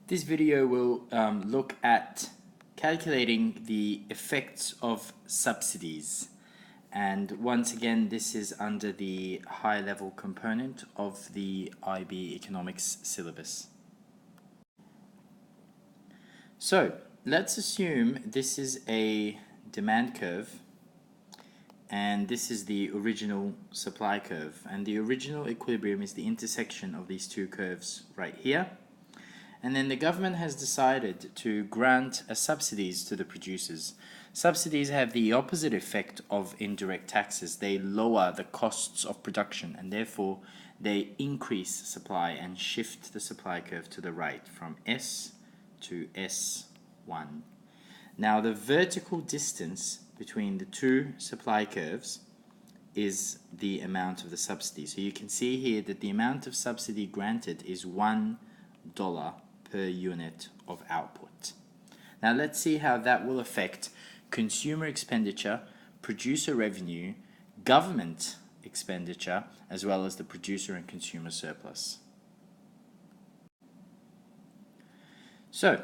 This video will look at calculating the effects of subsidies. And once again, this is under the high-level component of the IB Economics syllabus. So, let's assume this is a demand curve, and this is the original supply curve. And the original equilibrium is the intersection of these two curves right here. And then the government has decided to grant subsidies to the producers. Subsidies have the opposite effect of indirect taxes. They lower the costs of production, and therefore they increase supply and shift the supply curve to the right from S to S1. Now the vertical distance between the two supply curves is the amount of the subsidy. So you can see here that the amount of subsidy granted is $1 per unit of output. Now let's see how that will affect consumer expenditure, producer revenue, government expenditure, as well as the producer and consumer surplus. So,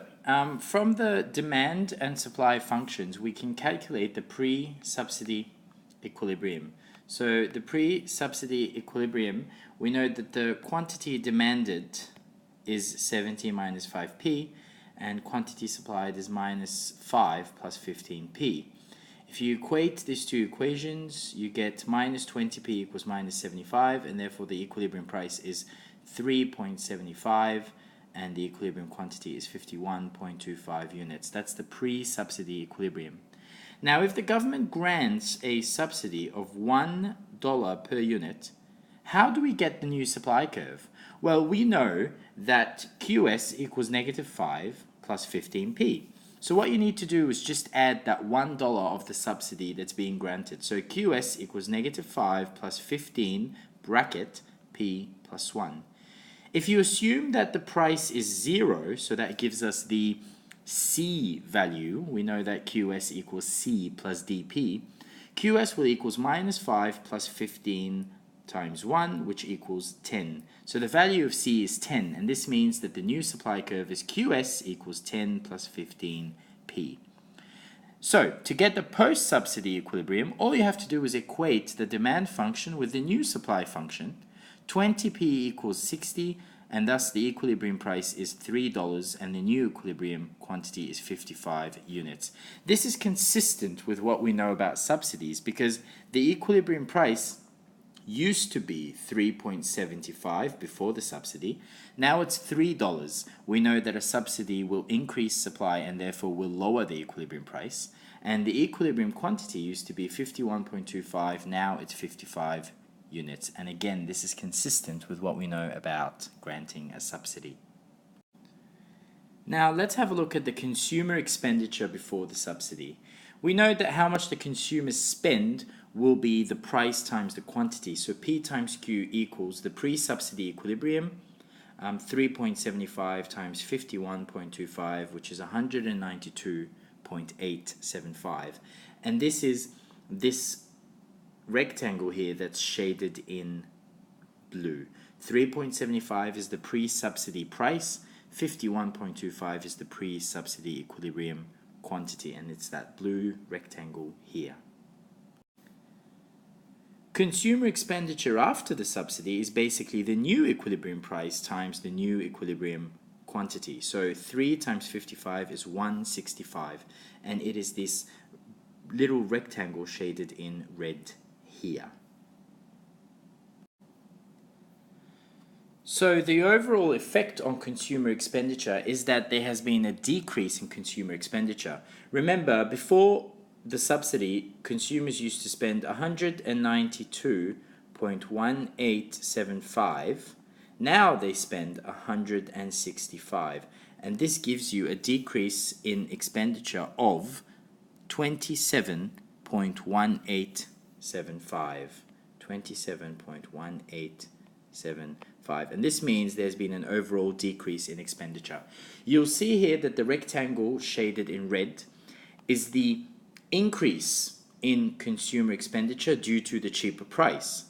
from the demand and supply functions, we can calculate the pre-subsidy equilibrium. So the pre-subsidy equilibrium, we know that the quantity demanded is 70 minus 5p, and quantity supplied is minus 5 plus 15p. If you equate these two equations, you get minus 20p equals minus 75, and therefore the equilibrium price is 3.75, and the equilibrium quantity is 51.25 units. That's the pre-subsidy equilibrium. Now, if the government grants a subsidy of $1 per unit, how do we get the new supply curve? Well, we know that QS equals negative 5 plus 15p. So what you need to do is just add that $1 of the subsidy that's being granted. So QS equals negative 5 plus 15 bracket p plus 1. If you assume that the price is 0, so that gives us the C value, we know that QS equals C plus DP, QS will equals minus 5 plus 15 times 1, which equals 10. So the value of C is 10, and this means that the new supply curve is QS equals 10 plus 15p. So to get the post-subsidy equilibrium, all you have to do is equate the demand function with the new supply function. 20p equals 60, and thus the equilibrium price is $3, and the new equilibrium quantity is 55 units. This is consistent with what we know about subsidies, because the equilibrium price used to be 3.75 before the subsidy. Now it's $3. We know that a subsidy will increase supply and therefore will lower the equilibrium price. And the equilibrium quantity used to be 51.25, now it's 55 units. And again, this is consistent with what we know about granting a subsidy. Now let's have a look at the consumer expenditure before the subsidy. We know that how much the consumers spend will be the price times the quantity. So P times Q equals the pre-subsidy equilibrium, 3.75 times 51.25, which is 192.875. And this is this rectangle here that's shaded in blue. 3.75 is the pre-subsidy price, 51.25 is the pre-subsidy equilibrium quantity, and it's that blue rectangle here. Consumer expenditure after the subsidy is basically the new equilibrium price times the new equilibrium quantity. So 3 times 55 is 165, and it is this little rectangle shaded in red here. So the overall effect on consumer expenditure is that there has been a decrease in consumer expenditure. Remember, before the subsidy, consumers used to spend 192.1875. Now they spend 165, and this gives you a decrease in expenditure of 27.1875. 27.1875, and this means there's been an overall decrease in expenditure. You'll see here that the rectangle shaded in red is the increase in consumer expenditure due to the cheaper price,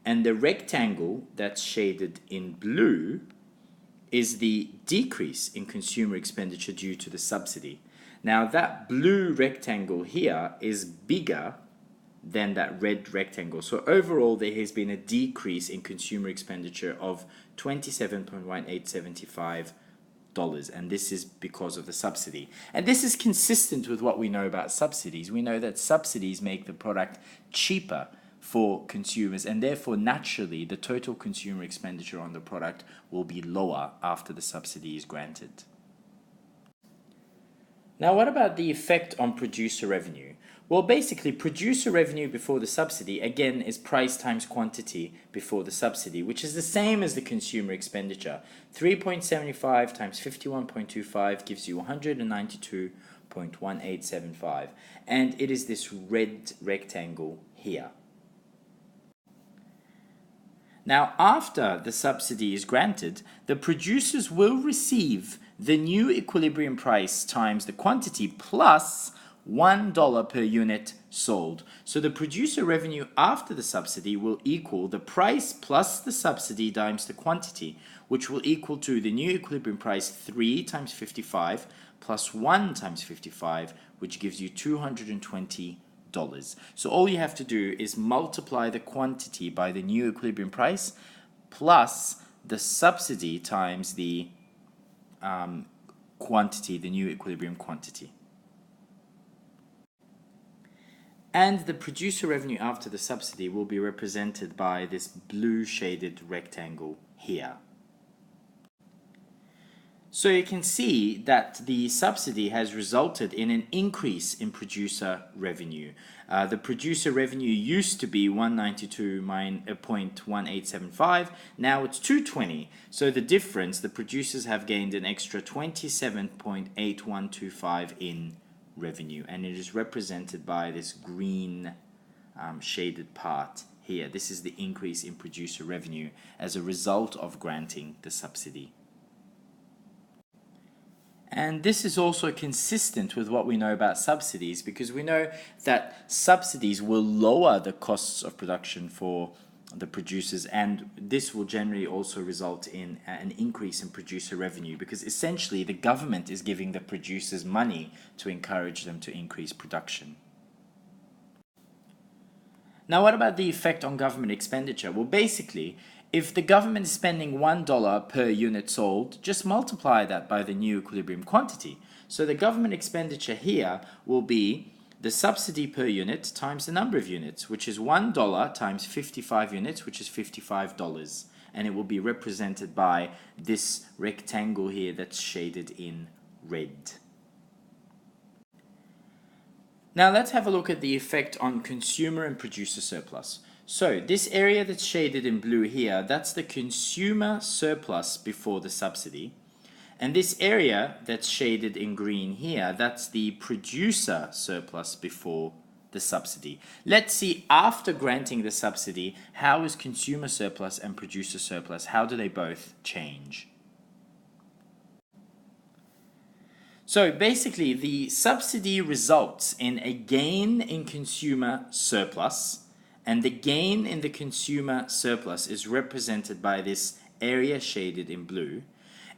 and the rectangle that's shaded in blue is the decrease in consumer expenditure due to the subsidy. Now that blue rectangle here is bigger than that red rectangle. So overall, there has been a decrease in consumer expenditure of $27.1875, and this is because of the subsidy. And this is consistent with what we know about subsidies. We know that subsidies make the product cheaper for consumers, and therefore naturally the total consumer expenditure on the product will be lower after the subsidy is granted. Now, what about the effect on producer revenue? Well, basically, producer revenue before the subsidy, again, is price times quantity before the subsidy, which is the same as the consumer expenditure. 3.75 times 51.25 gives you 192.1875. And it is this red rectangle here. Now, after the subsidy is granted, the producers will receive the new equilibrium price times the quantity plus $1 per unit sold. So the producer revenue after the subsidy will equal the price plus the subsidy times the quantity, which will equal to the new equilibrium price 3 times 55 plus 1 times 55, which gives you $220. So all you have to do is multiply the quantity by the new equilibrium price plus the subsidy times the quantity, the new equilibrium quantity. And the producer revenue after the subsidy will be represented by this blue shaded rectangle here. So you can see that the subsidy has resulted in an increase in producer revenue. The producer revenue used to be 192.1875, now it's 220. So the difference, the producers have gained an extra 27.8125 in revenue, and it is represented by this green shaded part here. This is the increase in producer revenue as a result of granting the subsidy. And this is also consistent with what we know about subsidies, because we know that subsidies will lower the costs of production for the producers, and this will generally also result in an increase in producer revenue, because essentially the government is giving the producers money to encourage them to increase production. Now, what about the effect on government expenditure? Well, basically, if the government is spending $1 per unit sold, just multiply that by the new equilibrium quantity. So the government expenditure here will be the subsidy per unit times the number of units, which is $1 times 55 units, which is $55. And it will be represented by this rectangle here that's shaded in red. Now let's have a look at the effect on consumer and producer surplus. So this area that's shaded in blue here, that's the consumer surplus before the subsidy. And this area that's shaded in green here, that's the producer surplus before the subsidy. Let's see, after granting the subsidy, how is consumer surplus and producer surplus, how do they both change? So basically, the subsidy results in a gain in consumer surplus, and the gain in the consumer surplus is represented by this area shaded in blue.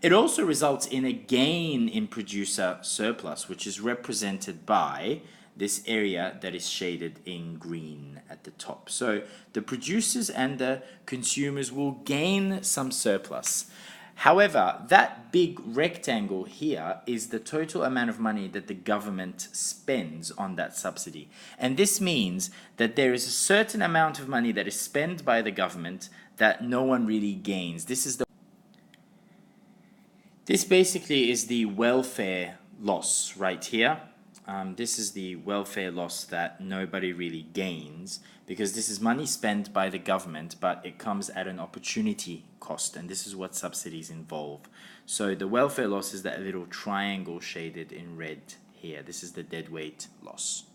It also results in a gain in producer surplus, which is represented by this area that is shaded in green at the top. So the producers and the consumers will gain some surplus. However, that big rectangle here is the total amount of money that the government spends on that subsidy. And this means that there is a certain amount of money that is spent by the government that no one really gains. This basically is the welfare loss right here. This is the welfare loss that nobody really gains, because this is money spent by the government, but it comes at an opportunity cost, and this is what subsidies involve. So the welfare loss is that little triangle shaded in red here. This is the deadweight loss.